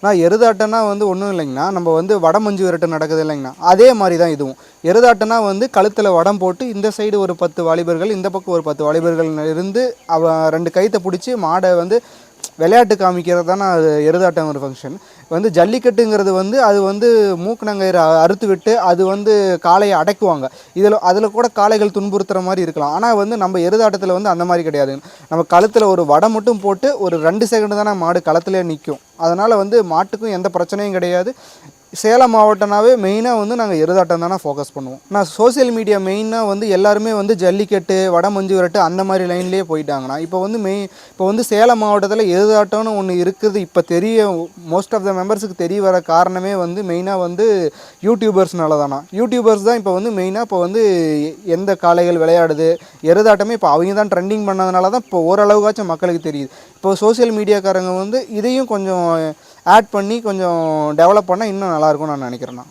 நான் எருதாட்டம்னா வந்து ஒன்றும் இல்லைங்கண்ணா, நம்ம வந்து வடமஞ்சு விரட்டு நடக்குது இல்லைங்கண்ணா, அதே மாதிரி தான் இதுவும். எருதாட்டம்னா வந்து கழுத்தில் வடம் போட்டு இந்த சைடு ஒரு 10 வாலிபர்கள், இந்த பக்கம் ஒரு 10 வாலிபர்கள் இருந்து 2 கயித்தை பிடிச்சி மாடை வந்து விளையாட்டு காமிக்கிறது தானே அது எருதாட்டம் ஒரு ஃபங்க்ஷன். வந்து ஜல்லிக்கட்டுங்கிறது வந்து அது வந்து மூக்கணங்கயிறு அறுத்து விட்டு அது வந்து காளையை அடக்குவாங்க. அதில் கூட காளைகள் துன்புறுத்துகிற மாதிரி இருக்கலாம். ஆனால் வந்து நம்ம எருதாட்டத்தில் வந்து அந்த மாதிரி கிடையாது. நம்ம கழுத்தில் ஒரு வடம் மட்டும் போட்டு ஒரு 2 செகண்டு தானே மாடு களத்திலே நிற்கும். அதனால் வந்து மாட்டுக்கும் எந்த பிரச்சனையும் கிடையாது. சேலம் மாவட்டம்னாவே மெயினாக வந்து நாங்கள் எருதாட்டம் தானே ஃபோக்கஸ் பண்ணுவோம். நான் சோசியல் மீடியா மெயினாக வந்து எல்லாருமே வந்து ஜல்லிக்கட்டு வடமஞ்சு விரட்டு அந்த மாதிரி லைன்லேயே போயிட்டாங்கண்ணா. இப்போ வந்து சேலம் மாவட்டத்தில் எருதாட்டம்னு ஒன்று இருக்குது. இப்போ மோஸ்ட் ஆஃப் த மெம்பர்ஸுக்கு தெரிய வர காரணமே வந்து மெயினாக வந்து யூடியூபர்ஸ்னால தானா. யூடியூபர்ஸ் தான் இப்போ வந்து மெயினாக இப்போ வந்து எந்த காளைகள் விளையாடுது எருதாட்டமே இப்போ அவங்க தான் ட்ரெண்டிங் பண்ணதுனால தான் இப்போ ஓரளவுக்காச்சும் மக்களுக்கு தெரியுது. இப்போ சோசியல் மீடியாக்காரங்க வந்து இதையும் கொஞ்சம் ஆட் பண்ணி கொஞ்சம் டெவலப் பண்ணால் இன்னும் நல்லாயிருக்கும்னு நான் நினைக்கிறேண்ணா.